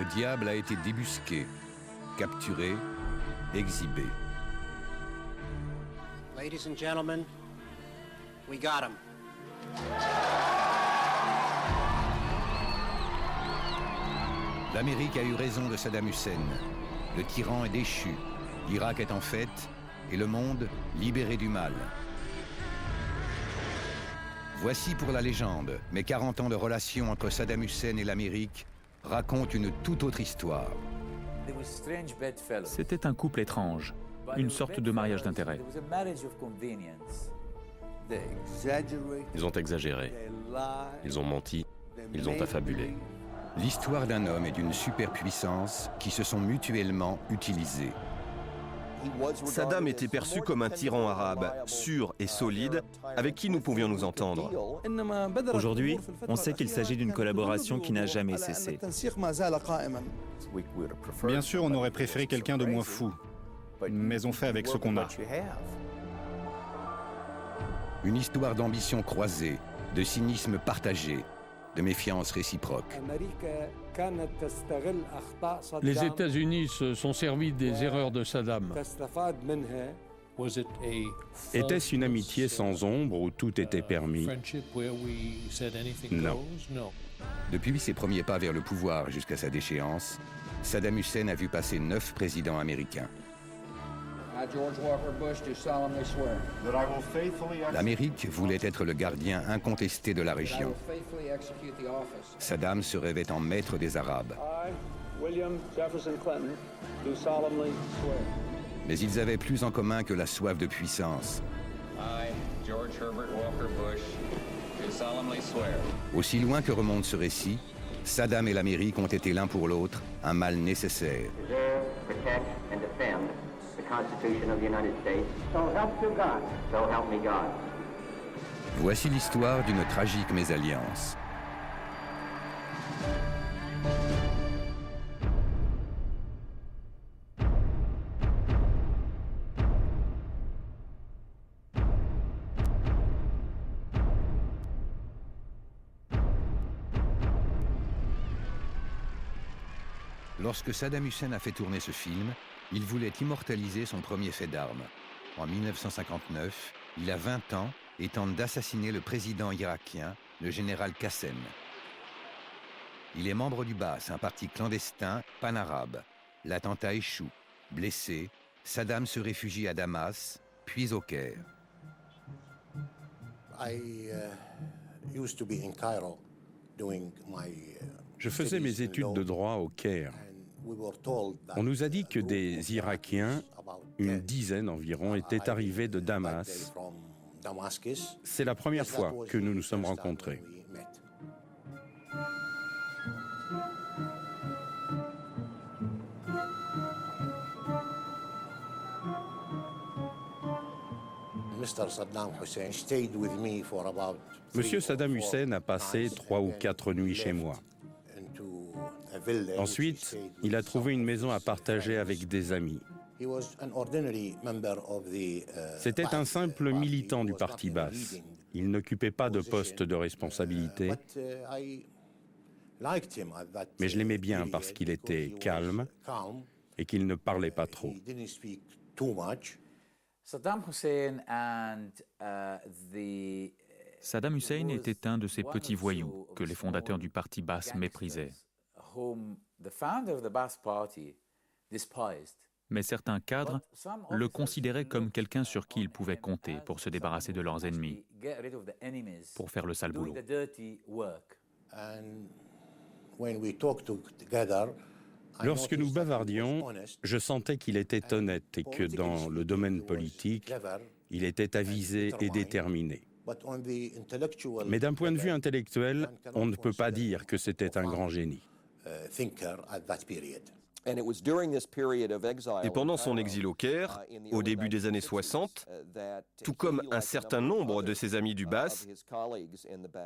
Le diable a été débusqué, capturé, exhibé. Ladies and gentlemen, we got him. L'Amérique a eu raison de Saddam Hussein. Le tyran est déchu, l'Irak est en fête et le monde libéré du mal. Voici pour la légende, mais 40 ans de relation entre Saddam Hussein et l'Amérique racontent une toute autre histoire. C'était un couple étrange, une sorte de mariage d'intérêt. Ils ont exagéré, ils ont menti, ils ont affabulé. L'histoire d'un homme et d'une superpuissance qui se sont mutuellement utilisés. Saddam était perçu comme un tyran arabe, sûr et solide, avec qui nous pouvions nous entendre. Aujourd'hui, on sait qu'il s'agit d'une collaboration qui n'a jamais cessé. Bien sûr, on aurait préféré quelqu'un de moins fou, mais on fait avec ce qu'on a. Une histoire d'ambition croisée, de cynisme partagé, de méfiance réciproque. Les États-Unis se sont servis des erreurs de Saddam. Était-ce une amitié sans ombre où tout était permis? Non. Depuis ses premiers pas vers le pouvoir jusqu'à sa déchéance, Saddam Hussein a vu passer 9 présidents américains. L'Amérique voulait être le gardien incontesté de la région. Saddam se rêvait en maître des Arabes. Mais ils avaient plus en commun que la soif de puissance. Aussi loin que remonte ce récit, Saddam et l'Amérique ont été l'un pour l'autre un mal nécessaire. Voici l'histoire d'une tragique mésalliance. Lorsque Saddam Hussein a fait tourner ce film, il voulait immortaliser son premier fait d'armes. En 1959, il a 20 ans et tente d'assassiner le président irakien, le général Qassem. Il est membre du Baas, un parti clandestin pan-arabe. L'attentat échoue. Blessé, Saddam se réfugie à Damas, puis au Caire. Je faisais mes études de droit au Caire. On nous a dit que des Irakiens, une dizaine environ, étaient arrivés de Damas. C'est la première fois que nous nous sommes rencontrés. Monsieur Saddam Hussein a passé 3 ou 4 nuits chez moi. Ensuite, il a trouvé une maison à partager avec des amis. C'était un simple militant du parti Baas. Il n'occupait pas de poste de responsabilité. Mais je l'aimais bien parce qu'il était calme et qu'il ne parlait pas trop. Saddam Hussein était un de ces petits voyous que les fondateurs du parti Baas méprisaient. Mais certains cadres le considéraient comme quelqu'un sur qui ils pouvaient compter pour se débarrasser de leurs ennemis, pour faire le sale boulot. Lorsque nous bavardions, je sentais qu'il était honnête et que dans le domaine politique, il était avisé et déterminé. Mais d'un point de vue intellectuel, on ne peut pas dire que c'était un grand génie. Et pendant son exil au Caire, au début des années 60, tout comme un certain nombre de ses amis du Baas,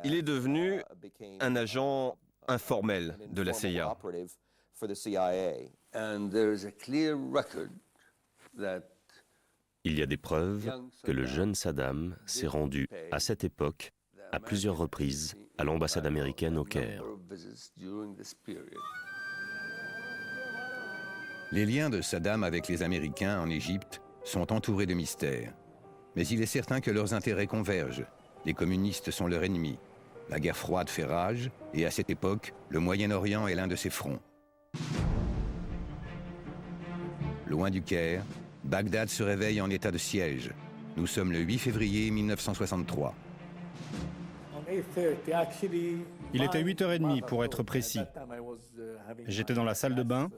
il est devenu un agent informel de la CIA. Il y a des preuves que le jeune Saddam s'est rendu à cette époque à plusieurs reprises à l'ambassade américaine au Caire. Les liens de Saddam avec les Américains en Égypte sont entourés de mystères. Mais il est certain que leurs intérêts convergent. Les communistes sont leur ennemi. La guerre froide fait rage, et à cette époque, le Moyen-Orient est l'un de ses fronts. Loin du Caire, Bagdad se réveille en état de siège. Nous sommes le 8 février 1963. Il était 8h30 pour être précis. J'étais dans la salle de bain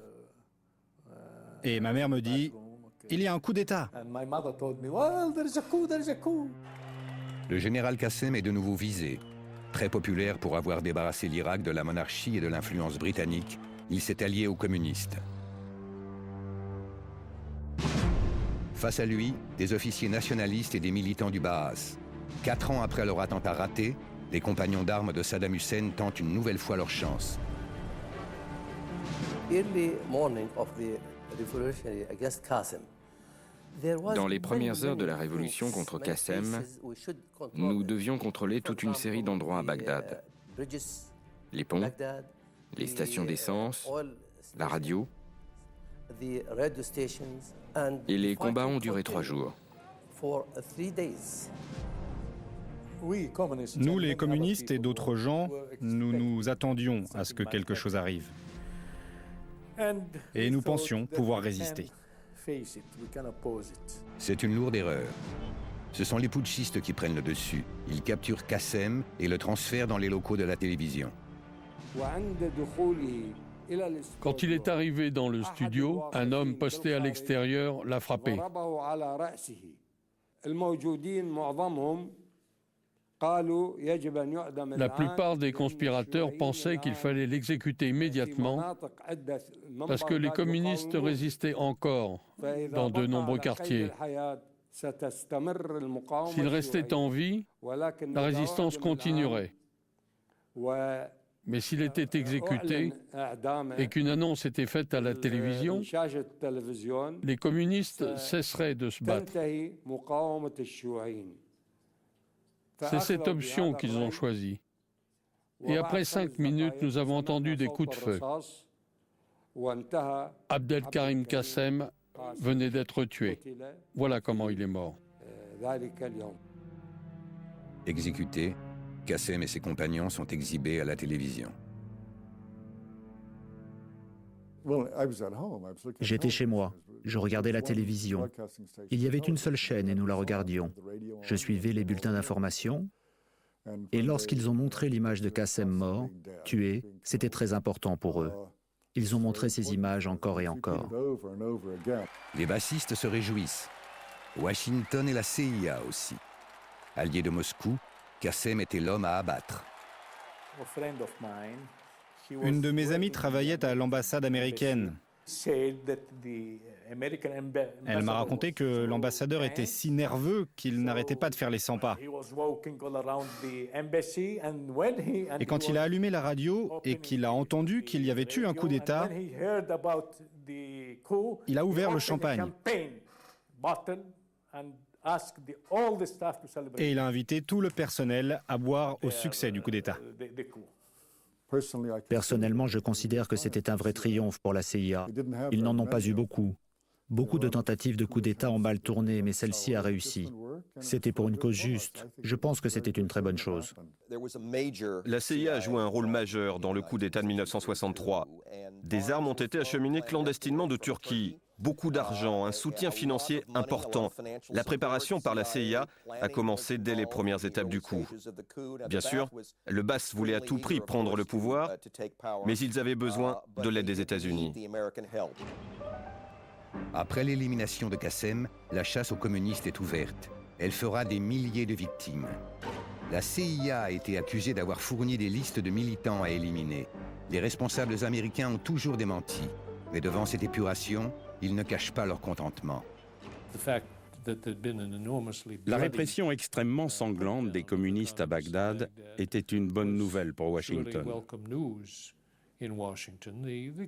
et ma mère me dit « Il y a un coup d'État ». Le général Qassem est de nouveau visé. Très populaire pour avoir débarrassé l'Irak de la monarchie et de l'influence britannique, il s'est allié aux communistes. Face à lui, des officiers nationalistes et des militants du Baas. 4 ans après leur attentat raté, les compagnons d'armes de Saddam Hussein tentent une nouvelle fois leur chance. Dans les premières heures de la révolution contre Qassem, nous devions contrôler toute une série d'endroits à Bagdad. Les ponts, les stations d'essence, la radio. Et les combats ont duré 3 jours. Nous, les communistes et d'autres gens, nous nous attendions à ce que quelque chose arrive. Et nous pensions pouvoir résister. C'est une lourde erreur. Ce sont les putschistes qui prennent le dessus. Ils capturent Qassem et le transfèrent dans les locaux de la télévision. Quand il est arrivé dans le studio, un homme posté à l'extérieur l'a frappé. La plupart des conspirateurs pensaient qu'il fallait l'exécuter immédiatement parce que les communistes résistaient encore dans de nombreux quartiers. S'il restait en vie, la résistance continuerait. Mais s'il était exécuté et qu'une annonce était faite à la télévision, les communistes cesseraient de se battre. C'est cette option qu'ils ont choisie. Et après 5 minutes, nous avons entendu des coups de feu. Abdelkarim Qassem venait d'être tué. Voilà comment il est mort. Exécutés, Qassem et ses compagnons sont exhibés à la télévision. J'étais chez moi, je regardais la télévision. Il y avait une seule chaîne et nous la regardions. Je suivais les bulletins d'information et lorsqu'ils ont montré l'image de Qassem mort, tué, c'était très important pour eux. Ils ont montré ces images encore et encore. Les bassistes se réjouissent. Washington et la CIA aussi. Alliés de Moscou, Qassem était l'homme à abattre. Une de mes amies travaillait à l'ambassade américaine. Elle m'a raconté que l'ambassadeur était si nerveux qu'il n'arrêtait pas de faire les 100 pas. Et quand il a allumé la radio et qu'il a entendu qu'il y avait eu un coup d'État, il a ouvert le champagne. Et il a invité tout le personnel à boire au succès du coup d'État. Personnellement, je considère que c'était un vrai triomphe pour la CIA. Ils n'en ont pas eu beaucoup. Beaucoup de tentatives de coup d'État ont mal tourné, mais celle-ci a réussi. C'était pour une cause juste. Je pense que c'était une très bonne chose. La CIA a joué un rôle majeur dans le coup d'État de 1963. Des armes ont été acheminées clandestinement de Turquie. Beaucoup d'argent, un soutien financier important. La préparation par la CIA a commencé dès les premières étapes du coup. Bien sûr, le Baas voulait à tout prix prendre le pouvoir, mais ils avaient besoin de l'aide des États-Unis. Après l'élimination de Qassem, la chasse aux communistes est ouverte. Elle fera des milliers de victimes. La CIA a été accusée d'avoir fourni des listes de militants à éliminer. Les responsables américains ont toujours démenti. Mais devant cette épuration, ils ne cachent pas leur contentement. La répression extrêmement sanglante des communistes à Bagdad était une bonne nouvelle pour Washington.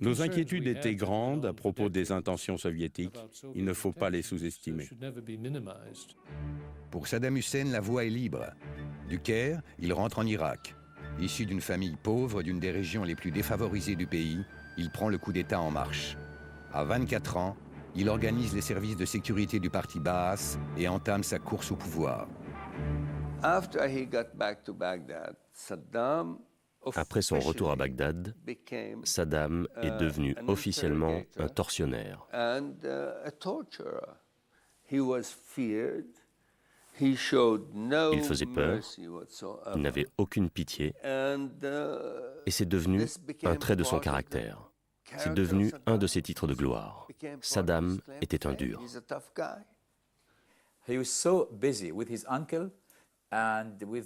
Nos inquiétudes étaient grandes à propos des intentions soviétiques. Il ne faut pas les sous-estimer. Pour Saddam Hussein, la voie est libre. Du Caire, il rentre en Irak. Issu d'une famille pauvre d'une des régions les plus défavorisées du pays, il prend le coup d'État en marche. À 24 ans, il organise les services de sécurité du parti Baas et entame sa course au pouvoir. Après son retour à Bagdad, Saddam est devenu officiellement un tortionnaire. Il faisait peur, il n'avait aucune pitié, et c'est devenu un trait de son caractère. C'est devenu un de ses titres de gloire. Saddam était un dur.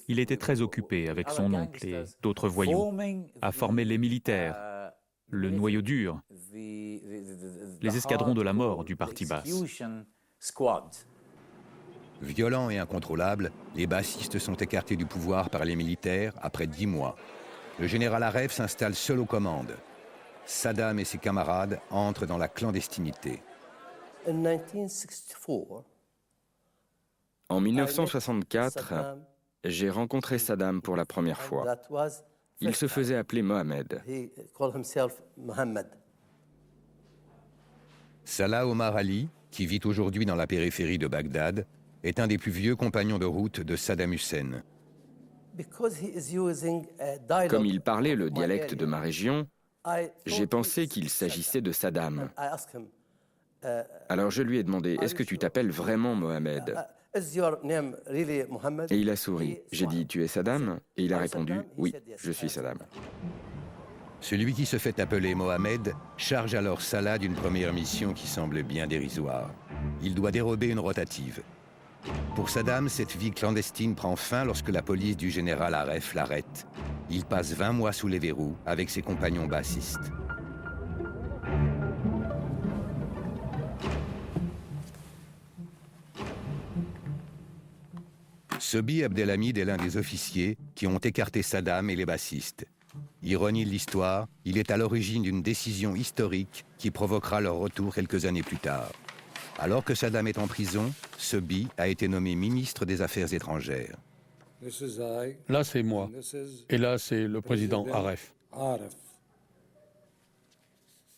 Il était très occupé avec son oncle et d'autres voyous à former les militaires, le noyau dur, les escadrons de la mort du parti Baas. Violents et incontrôlables, les bassistes sont écartés du pouvoir par les militaires après 10 mois. Le général Aref s'installe seul aux commandes. Saddam et ses camarades entrent dans la clandestinité. En 1964, j'ai rencontré Saddam pour la première fois. Il se faisait appeler Mohamed. Salah Omar Ali, qui vit aujourd'hui dans la périphérie de Bagdad, est un des plus vieux compagnons de route de Saddam Hussein. Comme il parlait le dialecte de ma région, j'ai pensé qu'il s'agissait de Saddam. Alors je lui ai demandé, est-ce que tu t'appelles vraiment Mohamed ? Et il a souri. J'ai dit, tu es Saddam ? Et il a répondu, oui, je suis Saddam. Celui qui se fait appeler Mohamed charge alors Salah d'une première mission qui semble bien dérisoire. Il doit dérober une rotative. Pour Saddam, cette vie clandestine prend fin lorsque la police du général Aref l'arrête. Il passe 20 mois sous les verrous avec ses compagnons bassistes. Sobi Abdelhamid est l'un des officiers qui ont écarté Saddam et les bassistes. Ironie de l'histoire, il est à l'origine d'une décision historique qui provoquera leur retour quelques années plus tard. Alors que Saddam est en prison, Sobi a été nommé ministre des Affaires étrangères. Là, c'est moi. Et là, c'est le président Aref.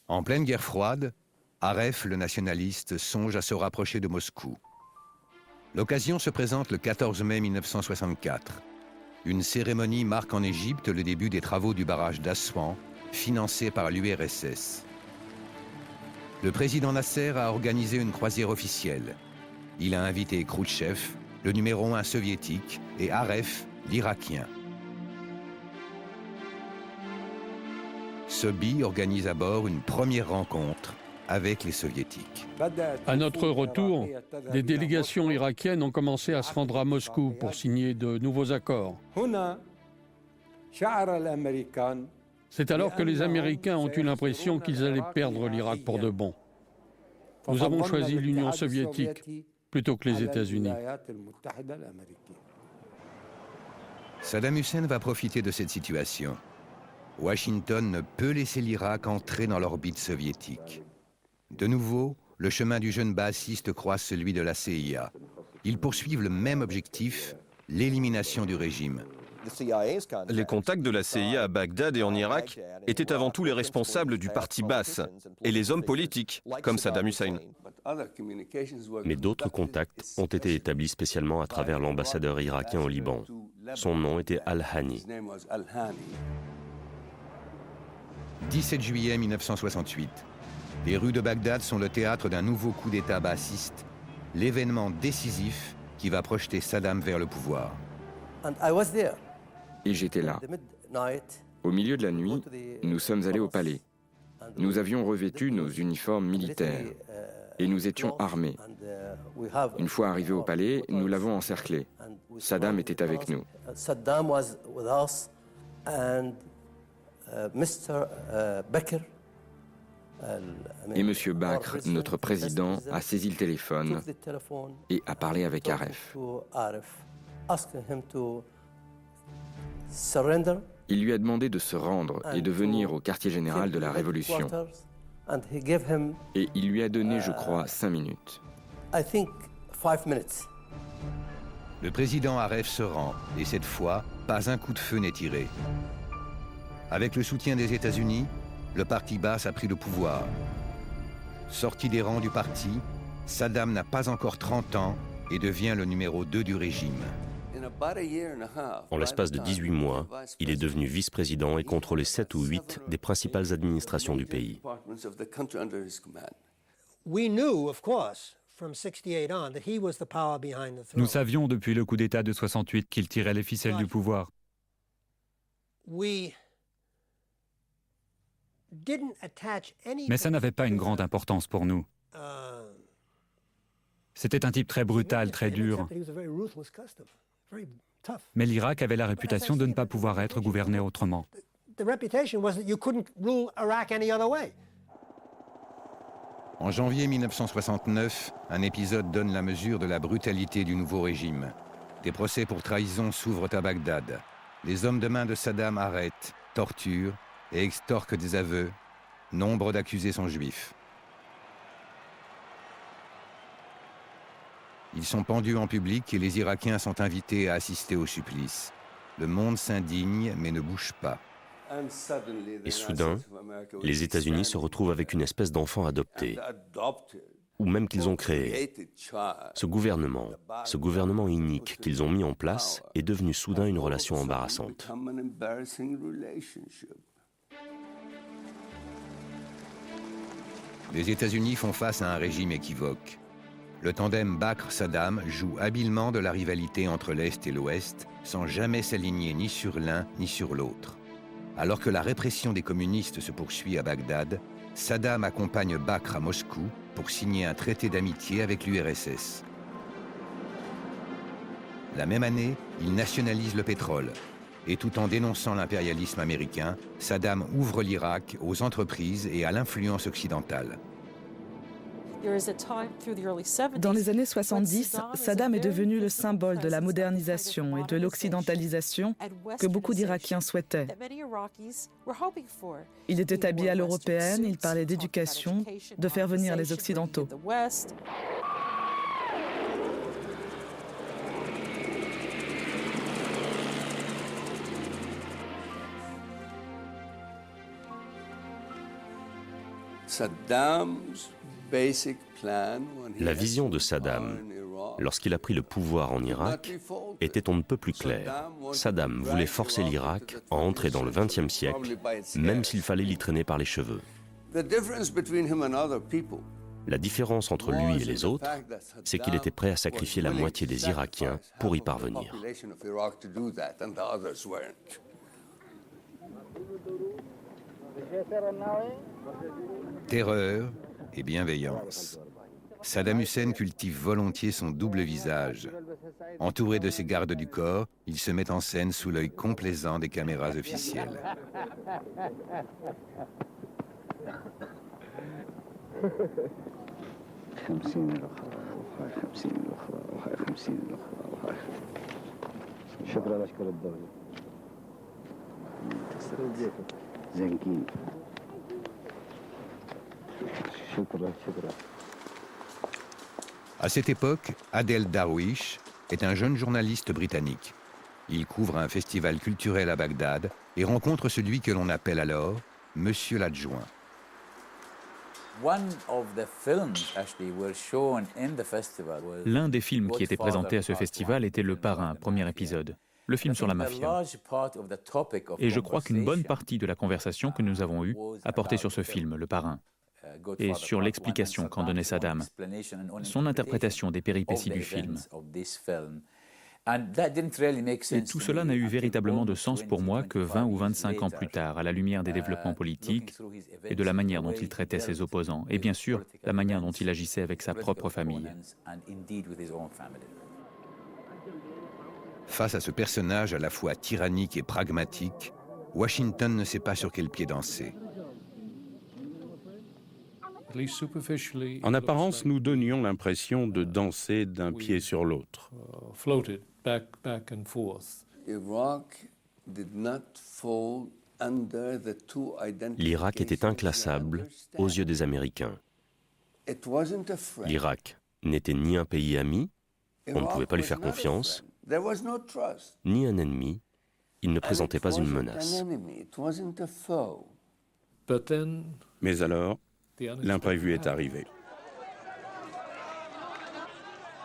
En pleine guerre froide, Aref, le nationaliste, songe à se rapprocher de Moscou. L'occasion se présente le 14 mai 1964. Une cérémonie marque en Égypte le début des travaux du barrage d'Assouan, financé par l'URSS. Le président Nasser a organisé une croisière officielle. Il a invité Khrouchtchev, le numéro 1 soviétique, et Aref, l'Irakien. Sobi organise à bord une première rencontre avec les soviétiques. À notre retour, des délégations irakiennes ont commencé à se rendre à Moscou pour signer de nouveaux accords. C'est alors que les Américains ont eu l'impression qu'ils allaient perdre l'Irak pour de bon. Nous avons choisi l'Union soviétique plutôt que les États-Unis. Saddam Hussein va profiter de cette situation. Washington ne peut laisser l'Irak entrer dans l'orbite soviétique. De nouveau, le chemin du jeune baathiste croise celui de la CIA. Ils poursuivent le même objectif, l'élimination du régime. Les contacts de la CIA à Bagdad et en Irak étaient avant tout les responsables du parti Baas et les hommes politiques, comme Saddam Hussein. Mais d'autres contacts ont été établis spécialement à travers l'ambassadeur irakien au Liban. Son nom était Al-Hani. 17 juillet 1968. Les rues de Bagdad sont le théâtre d'un nouveau coup d'État baathiste, l'événement décisif qui va projeter Saddam vers le pouvoir. Et j'étais là. Au milieu de la nuit, nous sommes allés au palais. Nous avions revêtu nos uniformes militaires et nous étions armés. Une fois arrivés au palais, nous l'avons encerclé. Saddam était avec nous. Et M. Bakr, notre président, a saisi le téléphone et a parlé avec Aref. Il lui a demandé de se rendre et de venir au quartier général de la Révolution. Et il lui a donné, je crois, 5 minutes. Le président Aref se rend, et cette fois, pas un coup de feu n'est tiré. Avec le soutien des États-Unis, le parti Baas a pris le pouvoir. Sorti des rangs du parti, Saddam n'a pas encore 30 ans et devient le numéro 2 du régime. En l'espace de 18 mois, il est devenu vice-président et contrôlait 7 ou 8 des principales administrations du pays. Nous savions depuis le coup d'État de 68 qu'il tirait les ficelles du pouvoir. Mais ça n'avait pas une grande importance pour nous. C'était un type très brutal, très dur. Mais l'Irak avait la réputation de ne pas pouvoir être gouverné autrement. En janvier 1969, un épisode donne la mesure de la brutalité du nouveau régime. Des procès pour trahison s'ouvrent à Bagdad. Les hommes de main de Saddam arrêtent, torturent et extorquent des aveux. Nombre d'accusés sont juifs. Ils sont pendus en public et les Irakiens sont invités à assister au supplice. Le monde s'indigne mais ne bouge pas. Et soudain, les États-Unis se retrouvent avec une espèce d'enfant adopté, ou même qu'ils ont créé. Ce gouvernement inique qu'ils ont mis en place est devenu soudain une relation embarrassante. Les États-Unis font face à un régime équivoque. Le tandem Bakr-Saddam joue habilement de la rivalité entre l'Est et l'Ouest, sans jamais s'aligner ni sur l'un ni sur l'autre. Alors que la répression des communistes se poursuit à Bagdad, Saddam accompagne Bakr à Moscou pour signer un traité d'amitié avec l'URSS. La même année, il nationalise le pétrole. Et tout en dénonçant l'impérialisme américain, Saddam ouvre l'Irak aux entreprises et à l'influence occidentale. Dans les années 70, Saddam est devenu le symbole de la modernisation et de l'occidentalisation que beaucoup d'Irakiens souhaitaient. Il était habillé à l'européenne, il parlait d'éducation, de faire venir les Occidentaux. La vision de Saddam, lorsqu'il a pris le pouvoir en Irak, était on ne peut plus claire. Saddam voulait forcer l'Irak à entrer dans le XXe siècle, même s'il fallait l'y traîner par les cheveux. La différence entre lui et les autres, c'est qu'il était prêt à sacrifier la moitié des Irakiens pour y parvenir. Terreur et bienveillance. Saddam Hussein cultive volontiers son double visage. Entouré de ses gardes du corps, il se met en scène sous l'œil complaisant des caméras officielles. À cette époque, Adel Darwish est un jeune journaliste britannique. Il couvre un festival culturel à Bagdad et rencontre celui que l'on appelle alors Monsieur l'Adjoint. L'un des films qui était présenté à ce festival était Le Parrain, premier épisode, le film sur la mafia. Et je crois qu'une bonne partie de la conversation que nous avons eue a porté sur ce film, Le Parrain, et sur l'explication qu'en donnait Saddam, son interprétation des péripéties du film. Et tout cela n'a eu véritablement de sens pour moi que 20 ou 25 ans plus tard, à la lumière des développements politiques et de la manière dont il traitait ses opposants, et bien sûr, la manière dont il agissait avec sa propre famille. Face à ce personnage à la fois tyrannique et pragmatique, Washington ne sait pas sur quel pied danser. En apparence, nous donnions l'impression de danser d'un pied sur l'autre. L'Irak était inclassable aux yeux des Américains. L'Irak n'était ni un pays ami, on ne pouvait pas lui faire confiance, ni un ennemi, il ne présentait pas une menace. Mais alors, l'imprévu est arrivé.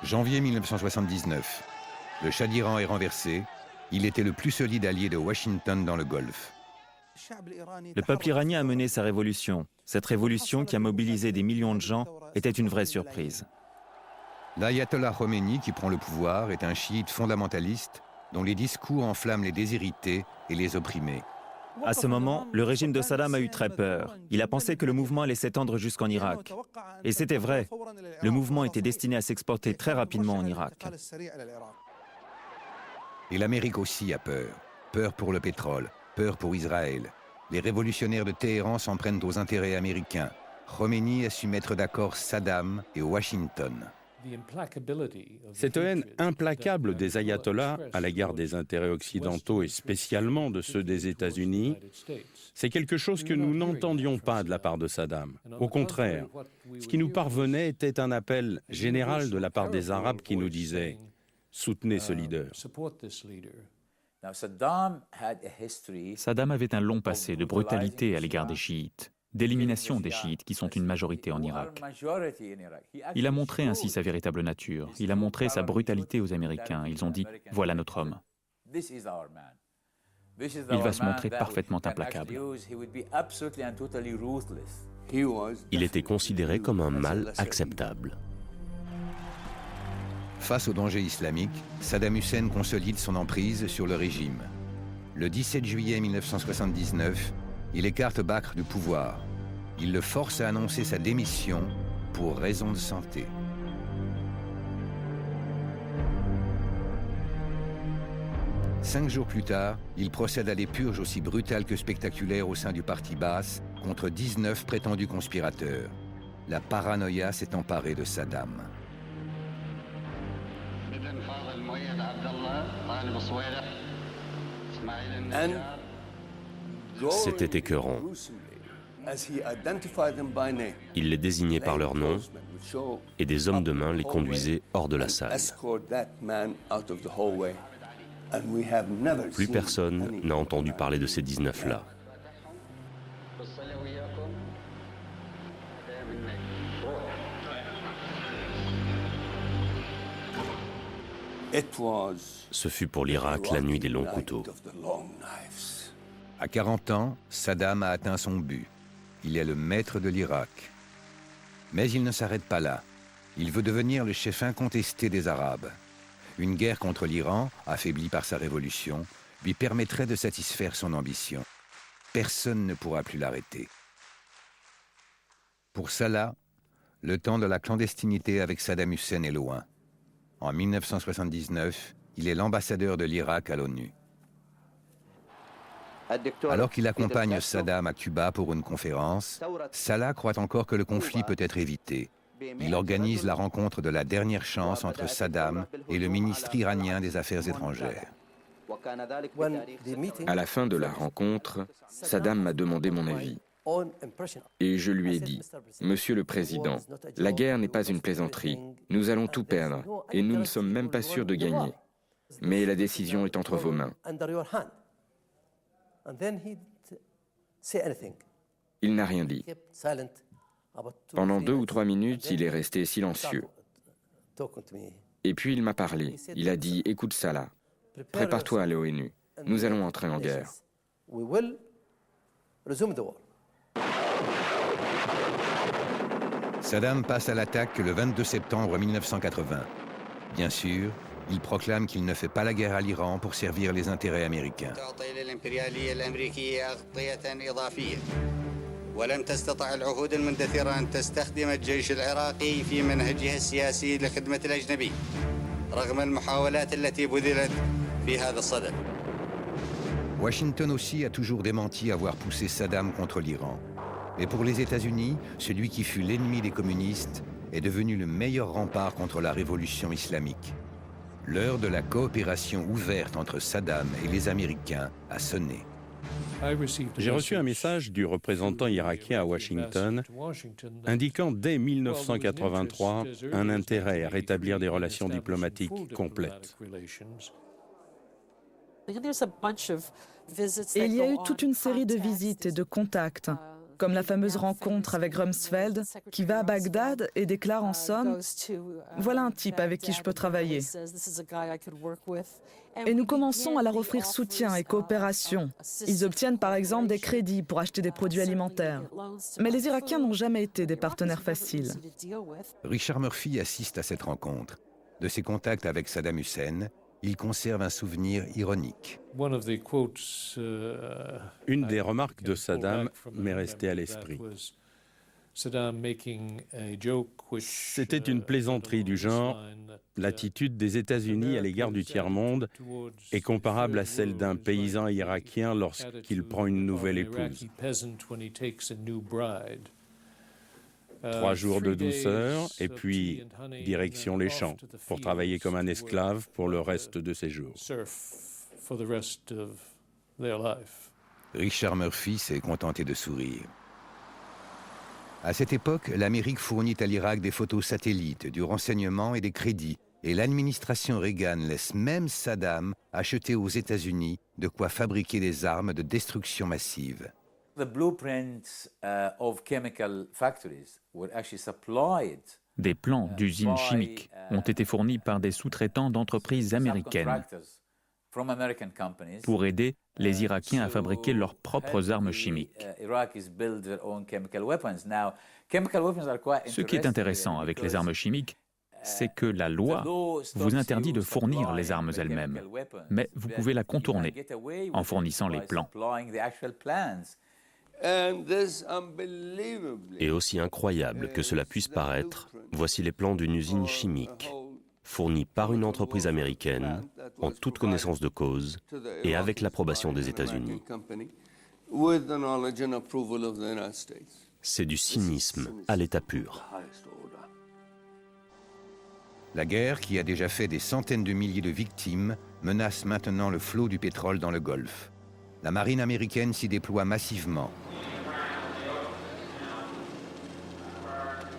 Janvier 1979. Le Shah d'Iran est renversé. Il était le plus solide allié de Washington dans le Golfe. Le peuple iranien a mené sa révolution. Cette révolution qui a mobilisé des millions de gens était une vraie surprise. L'ayatollah Khomeini, qui prend le pouvoir, est un chiite fondamentaliste dont les discours enflamment les déshérités et les opprimés. À ce moment, le régime de Saddam a eu très peur. Il a pensé que le mouvement allait s'étendre jusqu'en Irak. Et c'était vrai. Le mouvement était destiné à s'exporter très rapidement en Irak. Et l'Amérique aussi a peur. Peur pour le pétrole, peur pour Israël. Les révolutionnaires de Téhéran s'en prennent aux intérêts américains. Khomeini a su mettre d'accord Saddam et Washington. Cette haine implacable des ayatollahs à l'égard des intérêts occidentaux et spécialement de ceux des États-Unis, c'est quelque chose que nous n'entendions pas de la part de Saddam. Au contraire, ce qui nous parvenait était un appel général de la part des Arabes qui nous disait « Soutenez ce leader ». Saddam avait un long passé de brutalité à l'égard des chiites, d'élimination des chiites qui sont une majorité en Irak. Il a montré ainsi sa véritable nature. Il a montré sa brutalité aux Américains. Ils ont dit « Voilà notre homme ». Il va se montrer parfaitement implacable. Il était considéré comme un mal acceptable. Face au danger islamique, Saddam Hussein consolide son emprise sur le régime. Le 17 juillet 1979, il écarte Bakr du pouvoir. Il le force à annoncer sa démission pour raison de santé. Cinq jours plus tard, il procède à des purges aussi brutales que spectaculaires au sein du parti Baas contre 19 prétendus conspirateurs. La paranoïa s'est emparée de Saddam. C'était écœurant. Il les désignait par leur nom et des hommes de main les conduisaient hors de la salle. Plus personne n'a entendu parler de ces 19-là. Ce fut pour l'Irak la nuit des longs couteaux. À 40 ans, Saddam a atteint son but. Il est le maître de l'Irak. Mais il ne s'arrête pas là. Il veut devenir le chef incontesté des Arabes. Une guerre contre l'Iran, affaibli par sa révolution, lui permettrait de satisfaire son ambition. Personne ne pourra plus l'arrêter. Pour Salah, le temps de la clandestinité avec Saddam Hussein est loin. En 1979, il est l'ambassadeur de l'Irak à l'ONU. Alors qu'il accompagne Saddam à Cuba pour une conférence, Salah croit encore que le conflit peut être évité. Il organise la rencontre de la dernière chance entre Saddam et le ministre iranien des Affaires étrangères. À la fin de la rencontre, Saddam m'a demandé mon avis. Et je lui ai dit, « Monsieur le Président, la guerre n'est pas une plaisanterie. Nous allons tout perdre et nous ne sommes même pas sûrs de gagner. Mais la décision est entre vos mains. » Il n'a rien dit. Pendant 2 ou 3 minutes, il est resté silencieux. Et puis il m'a parlé. Il a dit, « Écoute Salah, prépare-toi à l'ONU. Nous allons entrer en guerre. » Saddam passe à l'attaque le 22 septembre 1980. Bien sûr, il proclame qu'il ne fait pas la guerre à l'Iran pour servir les intérêts américains. ولم تستطع العهود المندثرة أن تستخدم الجيش العراقي في منهجها السياسي لخدمة الأجنبي رغم المحاولات التي بذلت في هذا الصدد. Washington aussi a toujours démenti avoir poussé Saddam contre l'Iran. Mais pour les États-Unis, celui qui fut l'ennemi des communistes est devenu le meilleur rempart contre la révolution islamique. L'heure de la coopération ouverte entre Saddam et les Américains a sonné. J'ai reçu un message du représentant irakien à Washington indiquant dès 1983 un intérêt à rétablir des relations diplomatiques complètes. Et il y a eu toute une série de visites et de contacts, comme la fameuse rencontre avec Rumsfeld, qui va à Bagdad et déclare en somme « Voilà un type avec qui je peux travailler ». Et nous commençons à leur offrir soutien et coopération. Ils obtiennent par exemple des crédits pour acheter des produits alimentaires. Mais les Irakiens n'ont jamais été des partenaires faciles. Richard Murphy assiste à cette rencontre. De ses contacts avec Saddam Hussein, il conserve un souvenir ironique. Une des remarques de Saddam m'est restée à l'esprit. C'était une plaisanterie du genre « L'attitude des États-Unis à l'égard du tiers-monde est comparable à celle d'un paysan irakien lorsqu'il prend une nouvelle épouse. » 3 jours de douceur et puis direction les champs pour travailler comme un esclave pour le reste de ses jours. Richard Murphy s'est contenté de sourire. À cette époque, l'Amérique fournit à l'Irak des photos satellites, du renseignement et des crédits. Et l'administration Reagan laisse même Saddam acheter aux États-Unis de quoi fabriquer des armes de destruction massive. Des plans d'usines chimiques ont été fournis par des sous-traitants d'entreprises américaines pour aider les Irakiens à fabriquer leurs propres armes chimiques. Ce qui est intéressant avec les armes chimiques, c'est que la loi vous interdit de fournir les armes elles-mêmes, mais vous pouvez la contourner en fournissant les plans. Et aussi incroyable que cela puisse paraître, voici les plans d'une usine chimique, fournie par une entreprise américaine, en toute connaissance de cause, et avec l'approbation des États-Unis. C'est du cynisme à l'état pur. La guerre, qui a déjà fait des centaines de milliers de victimes, menace maintenant le flot du pétrole dans le Golfe. La marine américaine s'y déploie massivement.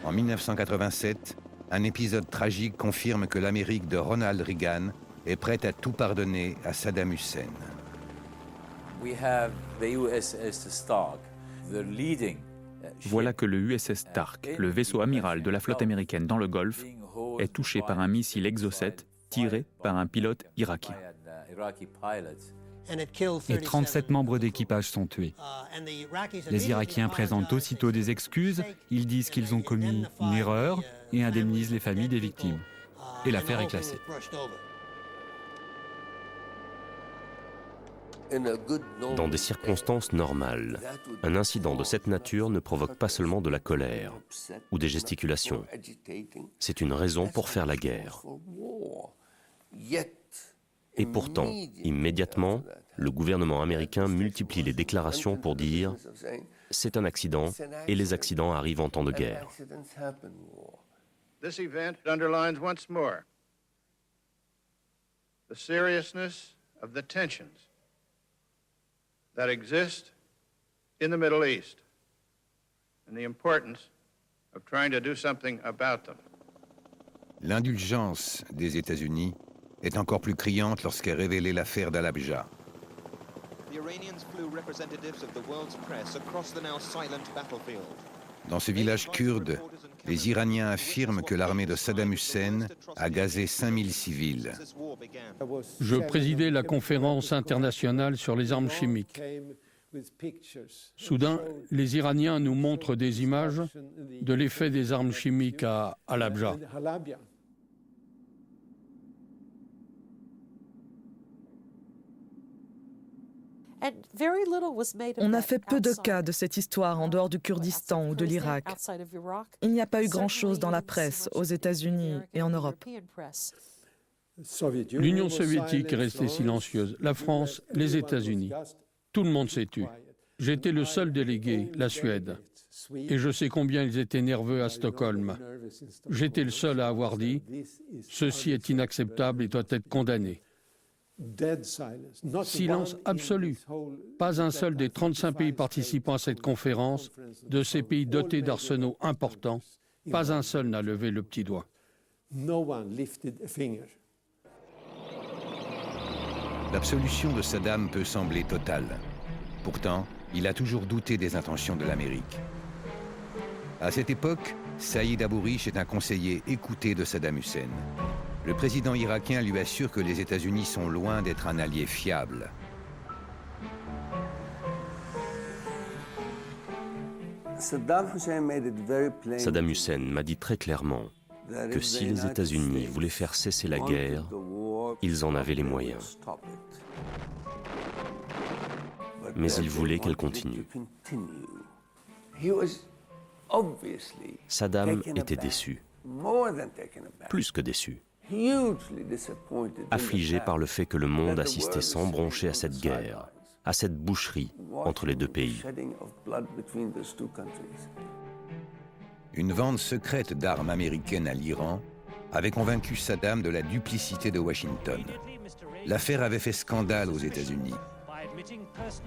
En 1987, un épisode tragique confirme que l'Amérique de Ronald Reagan est prête à tout pardonner à Saddam Hussein. Voilà que le USS Stark, le vaisseau amiral de la flotte américaine dans le Golfe, est touché par un missile Exocet tiré par un pilote irakien. Et 37 membres d'équipage sont tués. Les Irakiens présentent aussitôt des excuses, ils disent qu'ils ont commis une erreur et indemnisent les familles des victimes. Et l'affaire est classée. Dans des circonstances normales, un incident de cette nature ne provoque pas seulement de la colère ou des gesticulations. C'est une raison pour faire la guerre. Et pourtant, immédiatement, le gouvernement américain multiplie les déclarations pour dire « c'est un accident et les accidents arrivent en temps de guerre ». This event underlines once more the seriousness of the tensions that exist in the Middle East and the importance of trying to do something about them. L'indulgence des États-Unis est encore plus criante lorsqu'est révélée l'affaire d'Al-Habja. Dans ce village kurde, les Iraniens affirment que l'armée de Saddam Hussein a gazé 5000 civils. Je présidais la conférence internationale sur les armes chimiques. Soudain, les Iraniens nous montrent des images de l'effet des armes chimiques à Al-Habja. On a fait peu de cas de cette histoire en dehors du Kurdistan ou de l'Irak. Il n'y a pas eu grand-chose dans la presse, aux États-Unis et en Europe. L'Union soviétique est restée silencieuse, la France, les États-Unis. Tout le monde s'est tu. J'étais le seul délégué, la Suède. Et je sais combien ils étaient nerveux à Stockholm. J'étais le seul à avoir dit « Ceci est inacceptable et doit être condamné ». Silence absolu. Pas un seul des 35 pays participants à cette conférence, de ces pays dotés d'arsenaux importants, pas un seul n'a levé le petit doigt. L'absolution de Saddam peut sembler totale. Pourtant, il a toujours douté des intentions de l'Amérique. À cette époque, Saïd Abourish est un conseiller écouté de Saddam Hussein. Le président irakien lui assure que les États-Unis sont loin d'être un allié fiable. Saddam Hussein m'a dit très clairement que si les États-Unis voulaient faire cesser la guerre, ils en avaient les moyens. Mais ils voulaient qu'elle continue. Saddam était déçu, plus que déçu, affligé par le fait que le monde assistait sans broncher à cette guerre, à cette boucherie entre les deux pays. Une vente secrète d'armes américaines à l'Iran avait convaincu Saddam de la duplicité de Washington. L'affaire avait fait scandale aux États-Unis.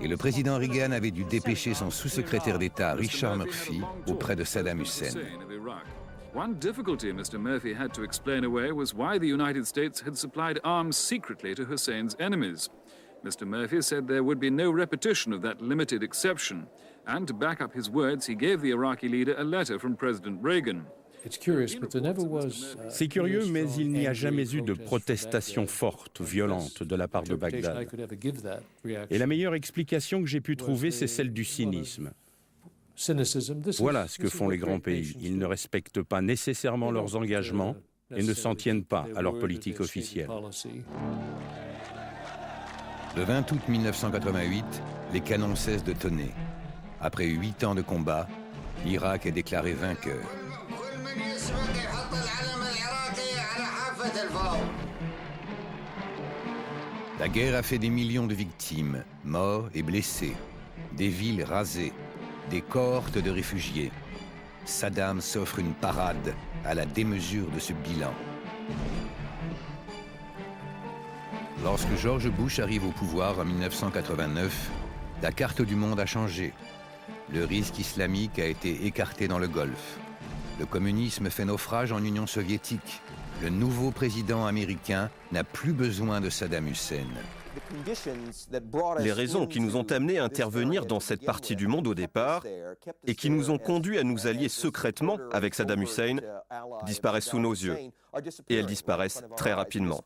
Et le président Reagan avait dû dépêcher son sous-secrétaire d'État Richard Murphy auprès de Saddam Hussein. One difficulty Mr. Murphy had to explain away was why the United States had supplied arms secretly to Hussein's enemies. Mr. Murphy said there would be no repetition of that limited exception, and to back up his words, he gave the Iraqi leader a letter from President Reagan. C'est curieux, mais il n'y a jamais eu de protestation forte, violente de la part de Bagdad. Et la meilleure explication que j'ai pu trouver, c'est celle du cynisme. Voilà ce que font les grands pays. Ils ne respectent pas nécessairement leurs engagements et ne s'en tiennent pas à leur politique officielle. Le 20 août 1988, les canons cessent de tonner. Après 8 ans de combat, l'Irak est déclaré vainqueur. La guerre a fait des millions de victimes, morts et blessés, des villes rasées, des cohortes de réfugiés. Saddam s'offre une parade à la démesure de ce bilan. Lorsque George Bush arrive au pouvoir en 1989, la carte du monde a changé. Le risque islamique a été écarté dans le Golfe. Le communisme fait naufrage en Union soviétique. Le nouveau président américain n'a plus besoin de Saddam Hussein. Les raisons qui nous ont amenés à intervenir dans cette partie du monde au départ et qui nous ont conduits à nous allier secrètement avec Saddam Hussein disparaissent sous nos yeux. Et elles disparaissent très rapidement.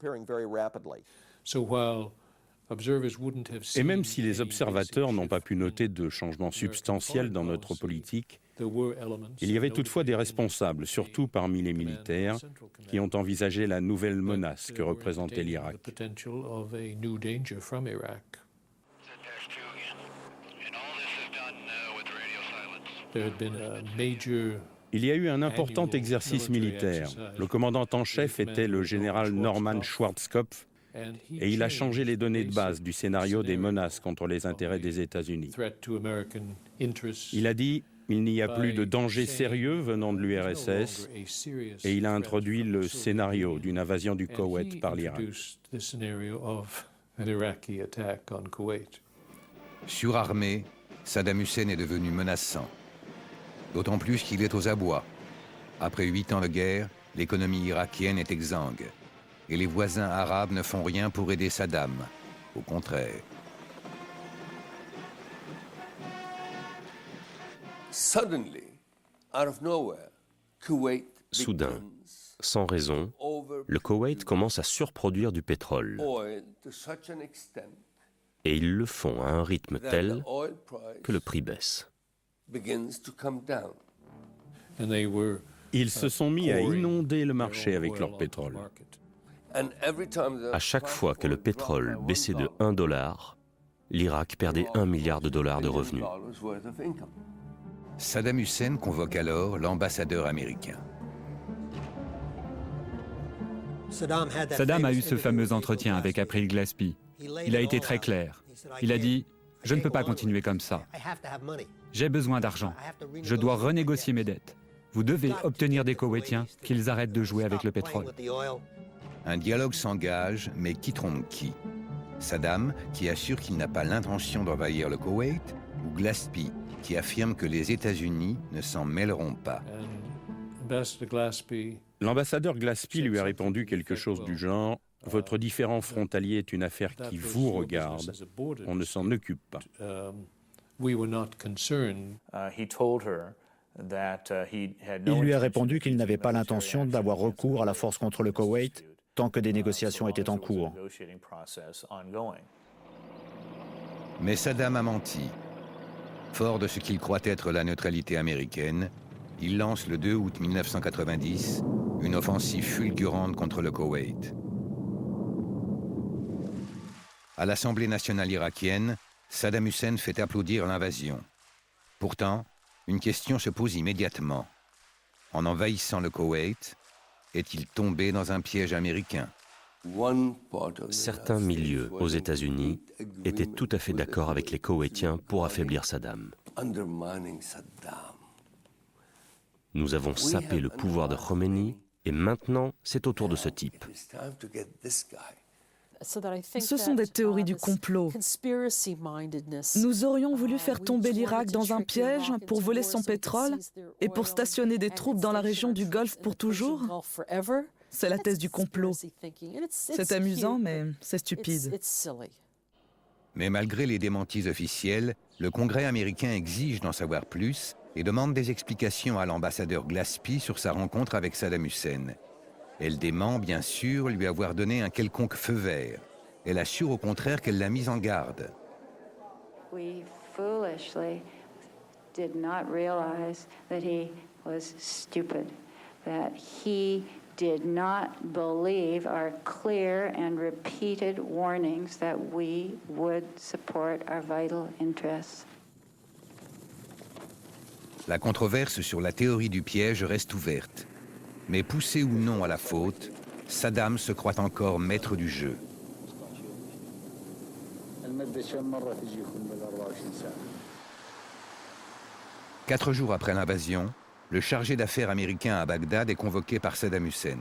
Et même si les observateurs n'ont pas pu noter de changements substantiels dans notre politique, il y avait toutefois des responsables, surtout parmi les militaires, qui ont envisagé la nouvelle menace que représentait l'Irak. Il y a eu un important exercice militaire. Le commandant en chef était le général Norman Schwarzkopf, et il a changé les données de base du scénario des menaces contre les intérêts des États-Unis. Il a dit « Il n'y a plus de danger sérieux venant de l'URSS » et il a introduit le scénario d'une invasion du Koweït par l'Irak. Surarmé, Saddam Hussein est devenu menaçant. D'autant plus qu'il est aux abois. Après 8 ans de guerre, l'économie irakienne est exsangue. Et les voisins arabes ne font rien pour aider Saddam. Au contraire. Soudain, sans raison, le Koweït commence à surproduire du pétrole. Et ils le font à un rythme tel que le prix baisse. Ils se sont mis à inonder le marché avec leur pétrole. À chaque fois que le pétrole baissait de $1, l'Irak perdait $1 milliard de revenus. Saddam Hussein convoque alors l'ambassadeur américain. Saddam a eu ce fameux entretien avec April Glaspie. Il a été très clair. Il a dit « Je ne peux pas continuer comme ça. J'ai besoin d'argent. Je dois renégocier mes dettes. Vous devez obtenir des Koweïtiens qu'ils arrêtent de jouer avec le pétrole. » Un dialogue s'engage, mais qui trompe qui? Saddam, qui assure qu'il n'a pas l'intention d'envahir le Koweït, ou Glaspie, qui affirme que les États-Unis ne s'en mêleront pas. L'ambassadeur Glaspie lui a répondu quelque chose du genre « Votre différend frontalier est une affaire qui vous regarde, on ne s'en occupe pas. » Il lui a répondu qu'il n'avait pas l'intention d'avoir recours à la force contre le Koweït tant que des négociations étaient en cours. Mais Saddam a menti. Fort de ce qu'il croit être la neutralité américaine, il lance le 2 août 1990 une offensive fulgurante contre le Koweït. À l'Assemblée nationale irakienne, Saddam Hussein fait applaudir l'invasion. Pourtant, une question se pose immédiatement. En envahissant le Koweït, est-il tombé dans un piège américain? Certains milieux aux États-Unis étaient tout à fait d'accord avec les Koweïtiens pour affaiblir Saddam. Nous avons sapé le pouvoir de Khomeini et maintenant c'est au tour de ce type. Ce sont des théories du complot. Nous aurions voulu faire tomber l'Irak dans un piège pour voler son pétrole et pour stationner des troupes dans la région du Golfe pour toujours. C'est la thèse du complot. C'est amusant, mais c'est stupide. Mais malgré les démentis officiels, le Congrès américain exige d'en savoir plus et demande des explications à l'ambassadeur Gillespie sur sa rencontre avec Saddam Hussein. Elle dément, bien sûr, lui avoir donné un quelconque feu vert. Elle assure au contraire qu'elle l'a mise en garde. We foolishly did not realize that he was stupid, that he did not believe our clear and repeated warnings that we would support our vital interests. La controverse sur la théorie du piège reste ouverte. Mais poussé ou non à la faute, Saddam se croit encore maître du jeu. Quatre jours après l'invasion, le chargé d'affaires américain à Bagdad est convoqué par Saddam Hussein.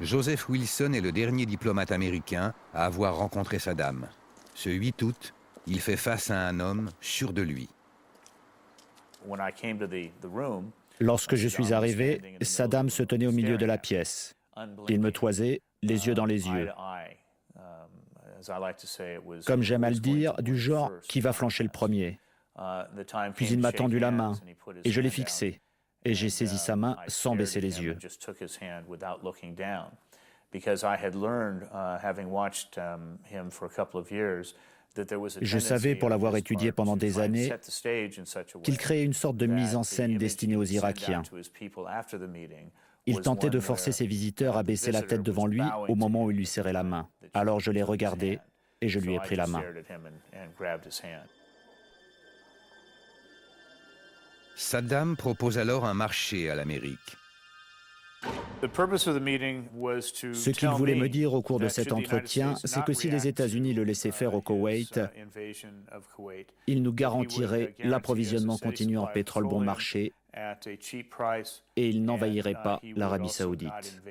Joseph Wilson est le dernier diplomate américain à avoir rencontré Saddam. Ce 8 août, il fait face à un homme sûr de lui. Lorsque je suis arrivé, Saddam se tenait au milieu de la pièce. Il me toisait, les yeux dans les yeux. Comme j'aime à le dire, du genre qui va flancher le premier. Puis il m'a tendu la main et je l'ai fixée. Et j'ai saisi sa main sans baisser les yeux. Je savais, pour l'avoir étudié pendant des années, qu'il créait une sorte de mise en scène destinée aux Irakiens. Il tentait de forcer ses visiteurs à baisser la tête devant lui au moment où il lui serrait la main. Alors je l'ai regardé et je lui ai pris la main. Saddam propose alors un marché à l'Amérique. Ce qu'il voulait me dire au cours de cet entretien, c'est que si les États-Unis le laissaient faire au Koweït, il nous garantirait l'approvisionnement continu en pétrole bon marché et il n'envahirait pas l'Arabie saoudite.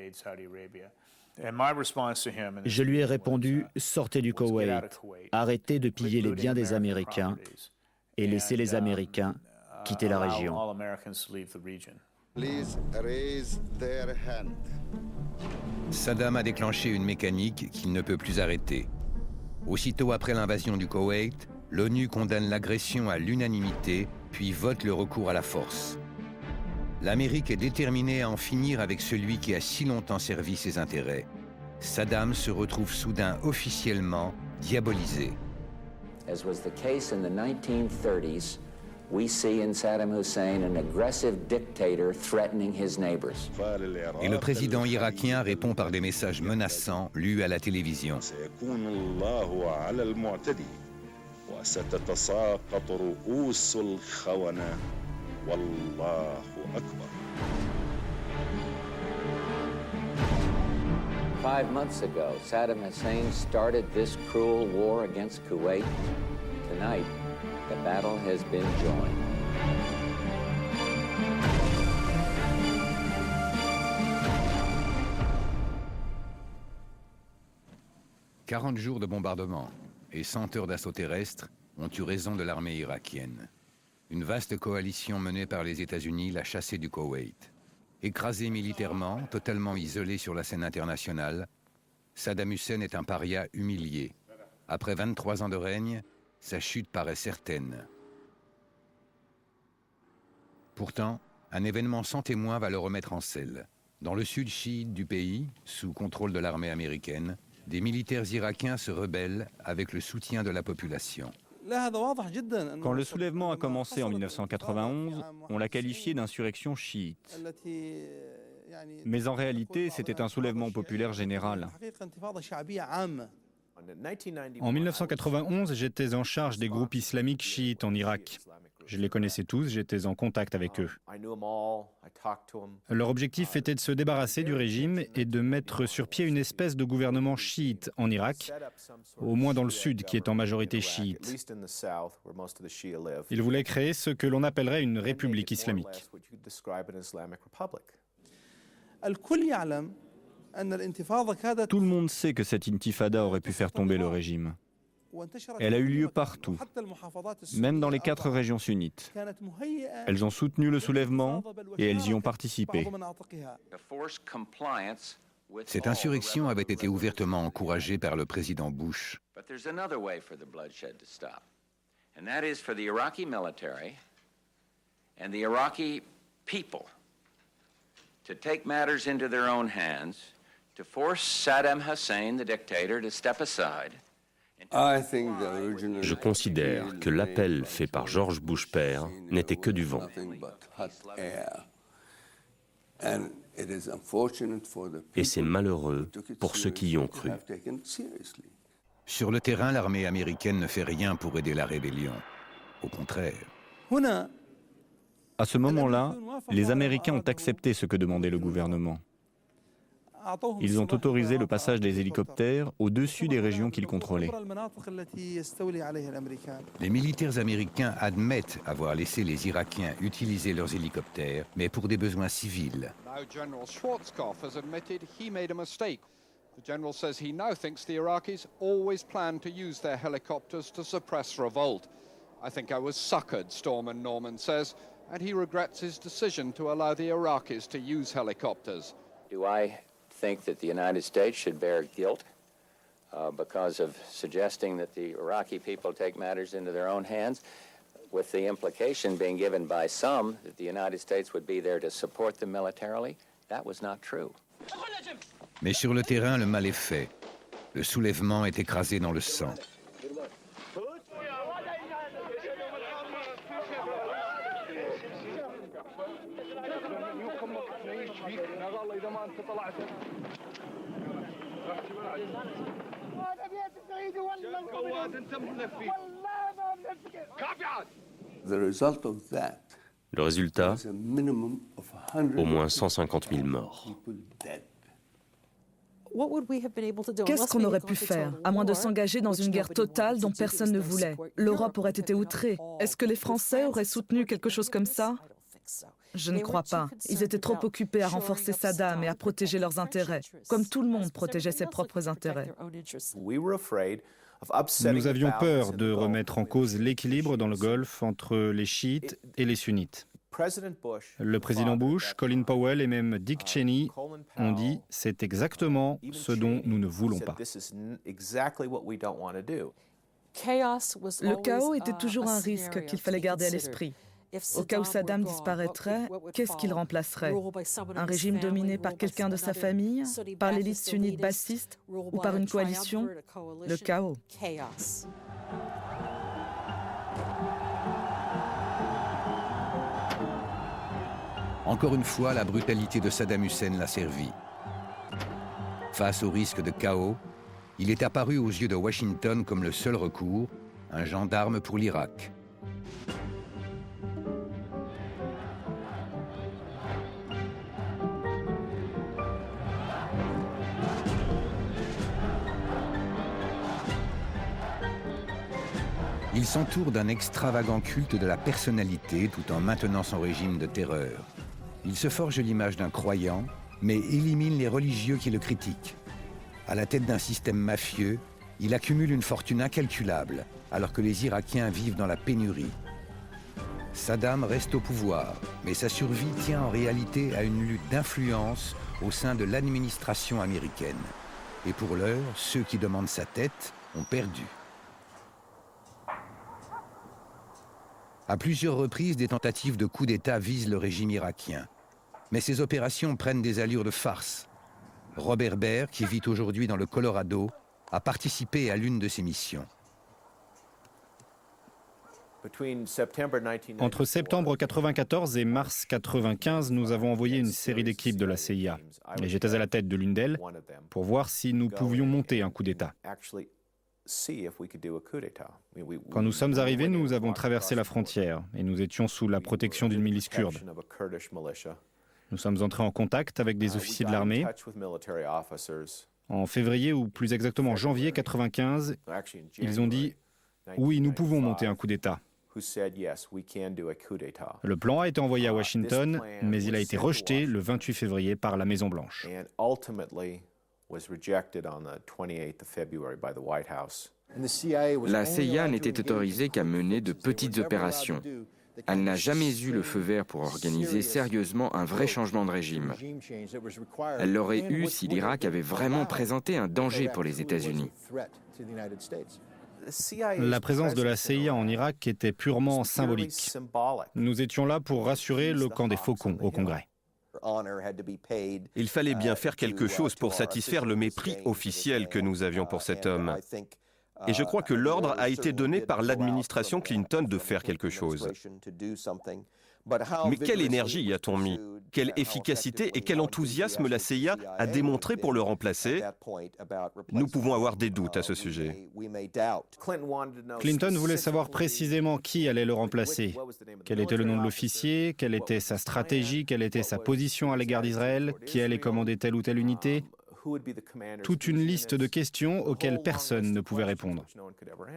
Je lui ai répondu, sortez du Koweït, arrêtez de piller les biens des Américains et laissez les Américains quitter la région. Saddam a déclenché une mécanique qu'il ne peut plus arrêter. Aussitôt après l'invasion du Koweït, l'ONU condamne l'agression à l'unanimité, puis vote le recours à la force. L'Amérique est déterminée à en finir avec celui qui a si longtemps servi ses intérêts. Saddam se retrouve soudain officiellement diabolisé. As was the case in the 1930s, we see in Saddam Hussein an aggressive dictator threatening his neighbors. Et le président irakien répond par des messages menaçants lus à la télévision. 5 months ago, Saddam Hussein started this cruel war against Kuwait. Tonight, the battle has been joined. « 40 jours de bombardement et 100 heures d'assaut terrestre ont eu raison de l'armée irakienne. Une vaste coalition menée par les États-Unis l'a chassé du Koweït. Écrasé militairement, totalement isolé sur la scène internationale, Saddam Hussein est un paria humilié. Après 23 ans de règne, sa chute paraît certaine. Pourtant, un événement sans témoin va le remettre en selle. Dans le sud chiite du pays, sous contrôle de l'armée américaine, des militaires irakiens se rebellent avec le soutien de la population. Quand le soulèvement a commencé en 1991, on l'a qualifié d'insurrection chiite. Mais en réalité, c'était un soulèvement populaire général. En 1991, j'étais en charge des groupes islamiques chiites en Irak. Je les connaissais tous, j'étais en contact avec eux. Leur objectif était de se débarrasser du régime et de mettre sur pied une espèce de gouvernement chiite en Irak, au moins dans le sud, qui est en majorité chiite. Ils voulaient créer ce que l'on appellerait une république islamique. Tout le monde sait que cette intifada aurait pu faire tomber le régime. Elle a eu lieu partout, même dans les 4 régions sunnites. Elles ont soutenu le soulèvement et elles y ont participé. Cette insurrection avait été ouvertement encouragée par le président Bush. To take matters into their own hands, to force Saddam Hussein, the dictator, to step aside. Je considère que l'appel fait par George Bush père n'était que du vent. Et c'est malheureux pour ceux qui y ont cru. Sur le terrain, l'armée américaine ne fait rien pour aider la rébellion. Au contraire. À ce moment-là, les Américains ont accepté ce que demandait le gouvernement. Ils ont autorisé le passage des hélicoptères au-dessus des régions qu'ils contrôlaient. Les militaires américains admettent avoir laissé les Irakiens utiliser leurs hélicoptères, mais pour des besoins civils. The general says he now thinks the Iraqis always planned to use their helicopters to suppress revolt. I think I was suckered, Storman Norman says, and he regrets his decision to allow the Iraqis to use helicopters. Do I think that the United States should bear guilt because of suggesting that the Iraqi people take matters into their own hands, with the implication being given by some that the United States would be there to support them militarily? That was not true. Mais sur le terrain, le mal est fait. Le soulèvement est écrasé dans le sang. Le résultat, au moins 150 000 morts. Qu'est-ce qu'on aurait pu faire, à moins de s'engager dans une guerre totale dont personne ne voulait? L'Europe aurait été outrée. Est-ce que les Français auraient soutenu quelque chose comme ça? Je ne crois pas. Ils étaient trop occupés à renforcer Saddam et à protéger leurs intérêts, comme tout le monde protégeait ses propres intérêts. Nous avions peur de remettre en cause l'équilibre dans le Golfe entre les chiites et les sunnites. Le président Bush, Colin Powell et même Dick Cheney ont dit « c'est exactement ce dont nous ne voulons pas ». Le chaos était toujours un risque qu'il fallait garder à l'esprit. Au cas où Saddam disparaîtrait, qu'est-ce qu'il remplacerait? Un régime dominé par quelqu'un de sa famille, par l'élite sunnite bassiste ou par une coalition? Le chaos. Encore une fois, la brutalité de Saddam Hussein l'a servi. Face au risque de chaos, il est apparu aux yeux de Washington comme le seul recours, un gendarme pour l'Irak. Il s'entoure d'un extravagant culte de la personnalité tout en maintenant son régime de terreur. Il se forge l'image d'un croyant, mais élimine les religieux qui le critiquent. À la tête d'un système mafieux, il accumule une fortune incalculable, alors que les Irakiens vivent dans la pénurie. Saddam reste au pouvoir, mais sa survie tient en réalité à une lutte d'influence au sein de l'administration américaine. Et pour l'heure, ceux qui demandent sa tête ont perdu. À plusieurs reprises, des tentatives de coup d'État visent le régime irakien. Mais ces opérations prennent des allures de farce. Robert Baer, qui vit aujourd'hui dans le Colorado, a participé à l'une de ces missions. Entre septembre 1994 et mars 1995, nous avons envoyé une série d'équipes de la CIA. Et j'étais à la tête de l'une d'elles pour voir si nous pouvions monter un coup d'État. Quand nous sommes arrivés, nous avons traversé la frontière et nous étions sous la protection d'une milice kurde. Nous sommes entrés en contact avec des officiers de l'armée. En février, ou plus exactement en janvier 1995, ils ont dit « Oui, nous pouvons monter un coup d'État ». Le plan a été envoyé à Washington, mais il a été rejeté le 28 février par la Maison-Blanche. La CIA n'était autorisée qu'à mener de petites opérations. Elle n'a jamais eu le feu vert pour organiser sérieusement un vrai changement de régime. Elle l'aurait eu si l'Irak avait vraiment présenté un danger pour les États-Unis. La présence de la CIA en Irak était purement symbolique. Nous étions là pour rassurer le camp des faucons au Congrès. Il fallait bien faire quelque chose pour satisfaire le mépris officiel que nous avions pour cet homme. Et je crois que l'ordre a été donné par l'administration Clinton de faire quelque chose. Mais quelle énergie a-t-on mis? Quelle efficacité et quel enthousiasme la CIA a démontré pour le remplacer? Nous pouvons avoir des doutes à ce sujet. Clinton voulait savoir précisément qui allait le remplacer. Quel était le nom de l'officier? Quelle était sa stratégie? Quelle était sa position à l'égard d'Israël? Qui allait commander telle ou telle unité? Toute une liste de questions auxquelles personne ne pouvait répondre.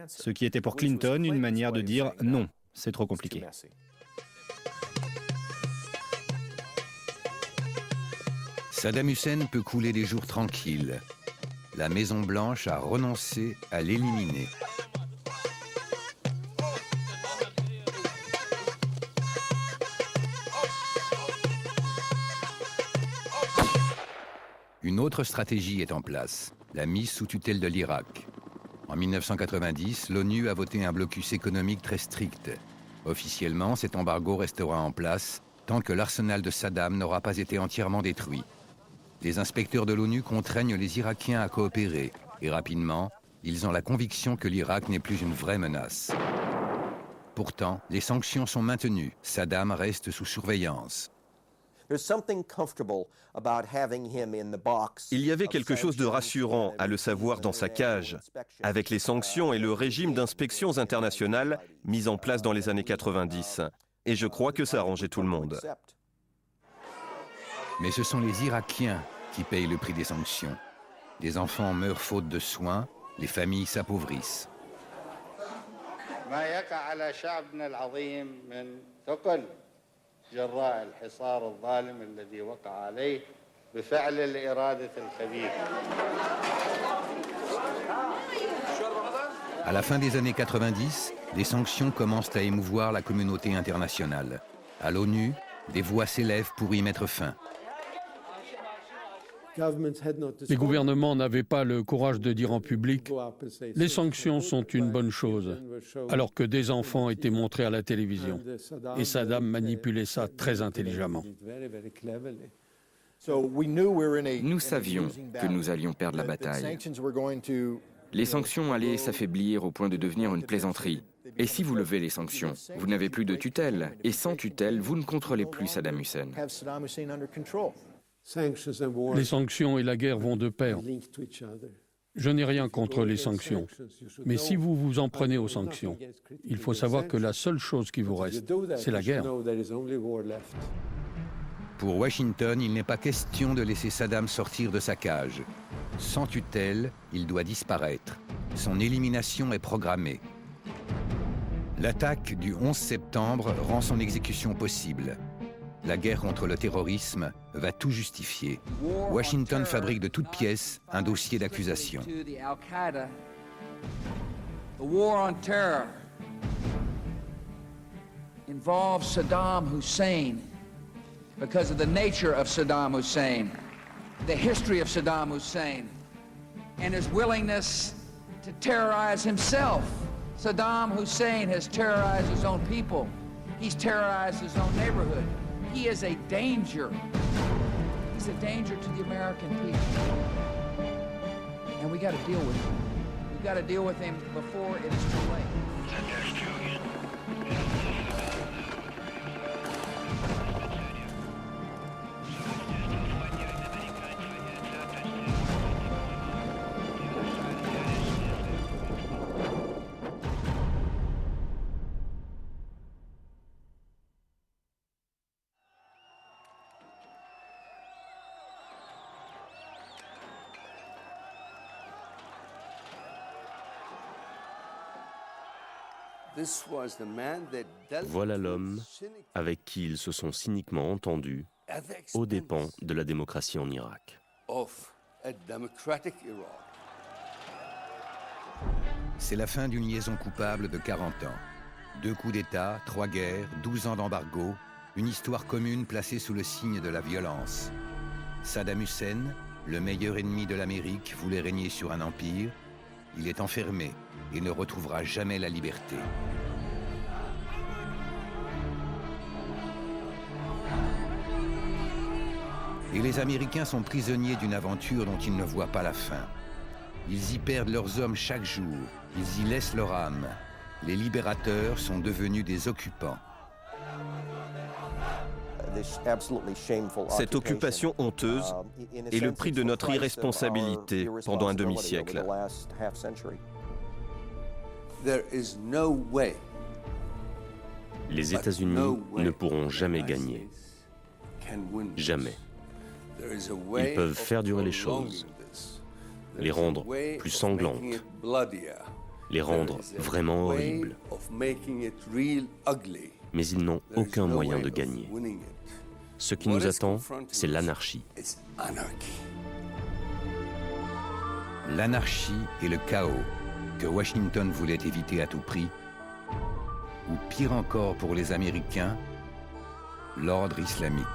Ce qui était pour Clinton une manière de dire non, c'est trop compliqué. Saddam Hussein peut couler des jours tranquilles. La Maison-Blanche a renoncé à l'éliminer. Une autre stratégie est en place, la mise sous tutelle de l'Irak. En 1990, l'ONU a voté un blocus économique très strict. Officiellement, cet embargo restera en place tant que l'arsenal de Saddam n'aura pas été entièrement détruit. Les inspecteurs de l'ONU contraignent les Irakiens à coopérer et rapidement, ils ont la conviction que l'Irak n'est plus une vraie menace. Pourtant, les sanctions sont maintenues. Saddam reste sous surveillance. Il y avait quelque chose de rassurant à le savoir dans sa cage, avec les sanctions et le régime d'inspections internationales mis en place dans les années 90. Et je crois que ça arrangeait tout le monde. Mais ce sont les Irakiens qui payent le prix des sanctions. Des enfants meurent faute de soins, les familles s'appauvrissent. À la fin des années 90, des sanctions commencent à émouvoir la communauté internationale. À l'ONU, des voix s'élèvent pour y mettre fin. Les gouvernements n'avaient pas le courage de dire en public « Les sanctions sont une bonne chose », alors que des enfants étaient montrés à la télévision. Et Saddam manipulait ça très intelligemment. Nous savions que nous allions perdre la bataille. Les sanctions allaient s'affaiblir au point de devenir une plaisanterie. Et si vous levez les sanctions, vous n'avez plus de tutelle. Et sans tutelle, vous ne contrôlez plus Saddam Hussein. Les sanctions et la guerre vont de pair. Je n'ai rien contre les sanctions. Mais si vous vous en prenez aux sanctions, il faut savoir que la seule chose qui vous reste, c'est la guerre. Pour Washington, il n'est pas question de laisser Saddam sortir de sa cage. Sans tutelle, il doit disparaître. Son élimination est programmée. L'attaque du 11 septembre rend son exécution possible. La guerre contre le terrorisme va tout justifier. Washington fabrique de toutes pièces un dossier d'accusation. The war on terror involves Saddam Hussein because of the nature of Saddam Hussein, the history of Saddam Hussein, and his willingness to terrorize himself. Saddam Hussein has terrorized his own people. He's terrorized his own neighborhood. He is a danger. He's a danger to the American people. And we got to deal with him. We got to deal with him before it is too late. Voilà l'homme avec qui ils se sont cyniquement entendus aux dépens de la démocratie en Irak. C'est la fin d'une liaison coupable de 40 ans. 2 coups d'État, 3 guerres, 12 ans d'embargo, une histoire commune placée sous le signe de la violence. Saddam Hussein, le meilleur ennemi de l'Amérique, voulait régner sur un empire. Il est enfermé et ne retrouvera jamais la liberté. Et les Américains sont prisonniers d'une aventure dont ils ne voient pas la fin. Ils y perdent leurs hommes chaque jour, ils y laissent leur âme. Les libérateurs sont devenus des occupants. Cette occupation honteuse est le prix de notre irresponsabilité pendant un demi-siècle. Les États-Unis ne pourront jamais gagner. Jamais. Ils peuvent faire durer les choses, les rendre plus sanglantes, les rendre vraiment horribles. Mais ils n'ont aucun moyen de gagner. Ce qui nous attend, c'est l'anarchie. L'anarchie et le chaos que Washington voulait éviter à tout prix, ou pire encore pour les Américains, l'ordre islamique.